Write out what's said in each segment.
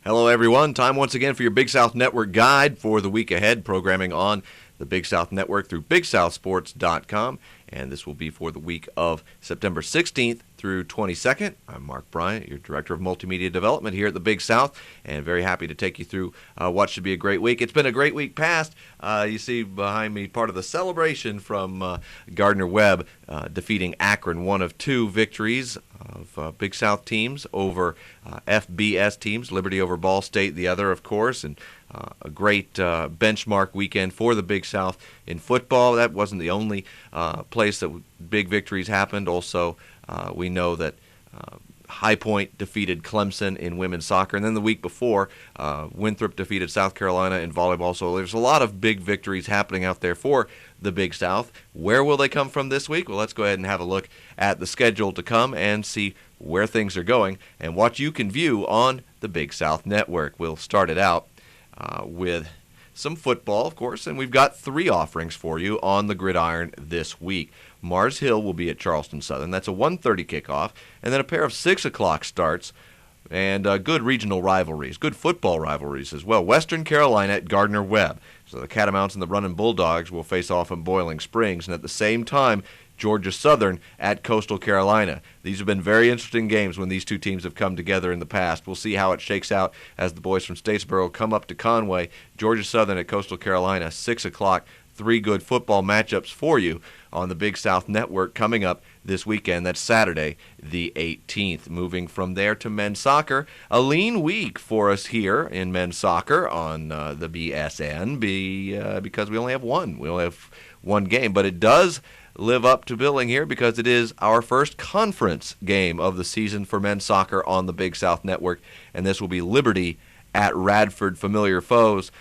Hello, everyone. Time once again for your Big South Network guide for the week ahead, programming on the Big South Network through BigSouthSports.com. And this will be for the week of September 16th through 22nd. I'm Mark Bryant, your Director of Multimedia Development here at the Big South, and very happy to take you through what should be a great week. It's been a great week past. You see behind me part of the celebration from Gardner-Webb defeating Akron, one of two victories of Big South teams over FBS teams, Liberty over Ball State, the other, of course, and a great benchmark weekend for the Big South in football. That wasn't the only place that big victories happened. Also, we know that High Point defeated Clemson in women's soccer, and then the week before, Winthrop defeated South Carolina in volleyball. So there's a lot of big victories happening out there for the Big South. Where will they come from this week? Well, let's go ahead and have a look at the schedule to come and see where things are going and what you can view on the Big South Network. We'll start it out with some football, of course, and we've got three offerings for you on the gridiron this week. Mars Hill will be at Charleston Southern. That's a 1:30 kickoff, and then a pair of 6 o'clock starts, and good regional rivalries, good football rivalries as well. Western Carolina at Gardner-Webb. So the Catamounts and the Runnin' Bulldogs will face off in Boiling Springs, and at the same time, Georgia Southern at Coastal Carolina. These have been very interesting games when these two teams have come together in the past. We'll see how it shakes out as the boys from Statesboro come up to Conway. Georgia Southern at Coastal Carolina, 6 o'clock. Three good football matchups for you on the Big South Network coming up this weekend. That's Saturday, the 18th. Moving from there to men's soccer, a lean week for us here in men's soccer on the BSN because we only have one. We only have one game, but it does live up to billing here because it is our first conference game of the season for men's soccer on the Big South Network, and this will be Liberty at Radford, familiar foes,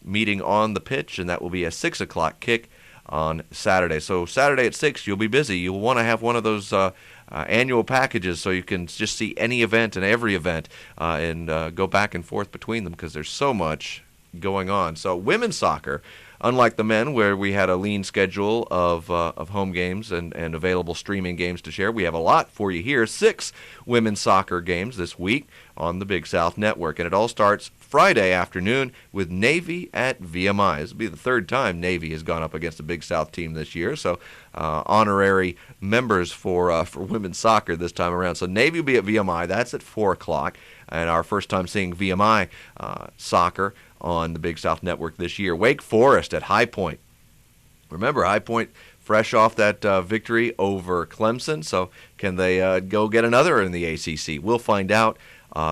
meeting on the pitch, and that will be a 6 o'clock kick on Saturday. So Saturday at 6, you'll be busy. You'll want to have one of those annual packages so you can just see any event and every event and go back and forth between them because there's so much going on. So women's soccer, unlike the men, where we had a lean schedule of home games and available streaming games to share, we have a lot for you here. 6 women's soccer games this week on the Big South Network, and it all starts Friday afternoon with Navy at VMI. This will be the third time Navy has gone up against a Big South team this year, so honorary members for women's soccer this time around. So Navy will be at VMI. That's at 4 o'clock, and our first time seeing VMI soccer on the Big South Network this year. Wake Forest at High Point. Remember, High Point fresh off that victory over Clemson, so can they go get another in the ACC? We'll find out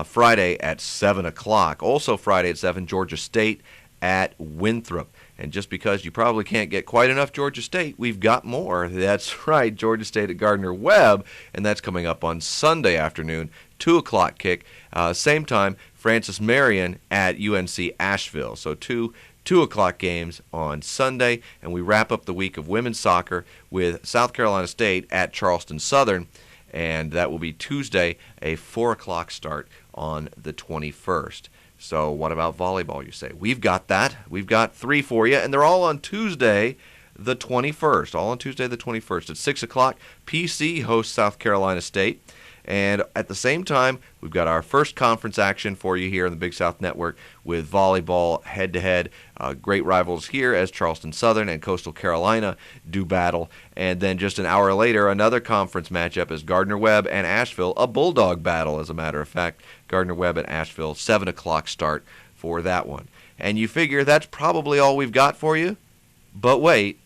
Friday at 7 o'clock. Also Friday at 7, Georgia State at Winthrop. And just because you probably can't get quite enough Georgia State, we've got more. That's right, Georgia State at Gardner-Webb, and that's coming up on Sunday afternoon, 2 o'clock kick. Same time, Francis Marion at UNC Asheville. So two 2 o'clock games on Sunday, and we wrap up the week of women's soccer with South Carolina State at Charleston Southern, and that will be Tuesday, a 4 o'clock start on the 21st. So what about volleyball, you say? We've got that. We've got 3 for you, and they're all on Tuesday the 21st. All on Tuesday the 21st. At 6 o'clock, PC hosts South Carolina State. And at the same time, we've got our first conference action for you here in the Big South Network with volleyball head-to-head. Great rivals here as Charleston Southern and Coastal Carolina do battle. And then just an hour later, another conference matchup is Gardner-Webb and Asheville, a Bulldog battle, as a matter of fact. Gardner-Webb and Asheville, 7 o'clock start for that one. And you figure that's probably all we've got for you. But wait,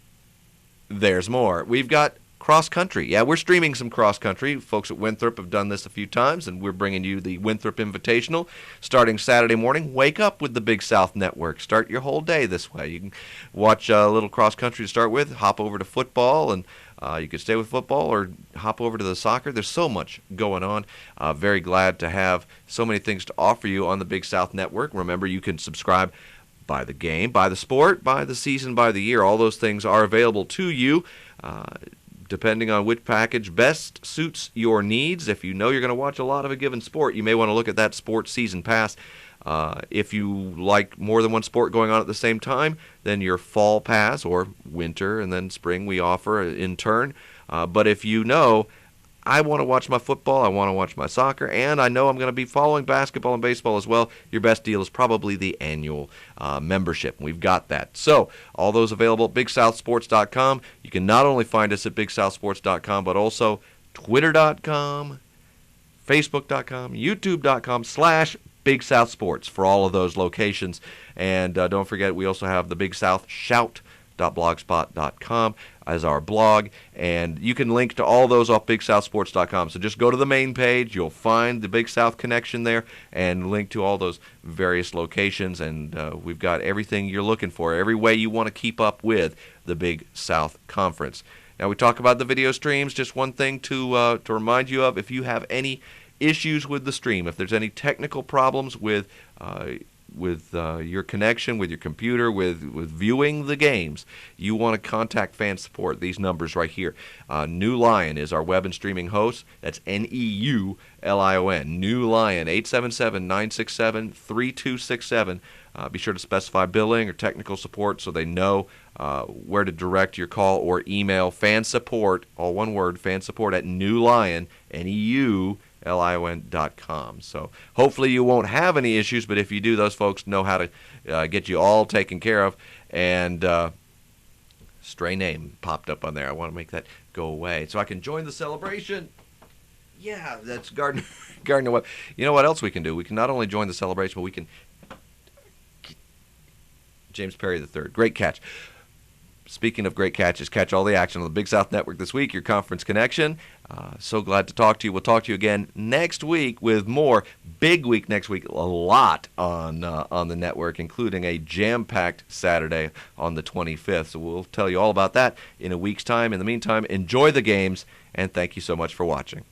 there's more. We've got cross-country. Yeah, we're streaming some cross-country. Folks at Winthrop have done this a few times, and we're bringing you the Winthrop Invitational starting Saturday morning. Wake up with the Big South Network. Start your whole day this way. You can watch a little cross-country to start with, hop over to football, and you can stay with football or hop over to the soccer. There's so much going on. Very glad to have so many things to offer you on the Big South Network. Remember, you can subscribe by the game, by the sport, by the season, by the year. All those things are available to you. Depending on which package best suits your needs. If you know you're going to watch a lot of a given sport, you may want to look at that sports season pass. If you like more than one sport going on at the same time, then your fall pass, or winter and then spring we offer in turn. But if you know I want to watch my football, I want to watch my soccer, and I know I'm going to be following basketball and baseball as well. Your best deal is probably the annual membership. We've got that. So all those available at BigSouthSports.com. You can not only find us at BigSouthSports.com, but also Twitter.com, Facebook.com, YouTube.com/Big South Sports for all of those locations. And don't forget, we also have the Big South Shout.blogspot.com as our blog, and you can link to all those off BigSouthSports.com. So just go to the main page, you'll find the Big South connection there, and link to all those various locations, and we've got everything you're looking for, every way you want to keep up with the Big South Conference. Now we talk about the video streams. Just one thing to remind you of: if you have any issues with the stream, if there's any technical problems with your connection, with your computer, with viewing the games, you want to contact fan support. These numbers right here. New Lion is our web and streaming host. That's Neullion. New Lion, 877-967-3267. Be sure to specify billing or technical support so they know where to direct your call or email. Fan support, all one word, fan support at New Lion, Neullion.com. So hopefully you won't have any issues, but if you do, those folks know how to get you all taken care of. And stray name popped up on there. I want to make that go away so I can join the celebration. Yeah, that's Gardner-Webb. You know what else we can do? We can not only join the celebration, but we can... James Perry III. Great catch. Speaking of great catches, catch all the action on the Big South Network this week, your conference connection. So glad to talk to you. We'll talk to you again next week with more. Big week next week. A lot on the network, including a jam-packed Saturday on the 25th. So we'll tell you all about that in a week's time. In the meantime, enjoy the games, and thank you so much for watching.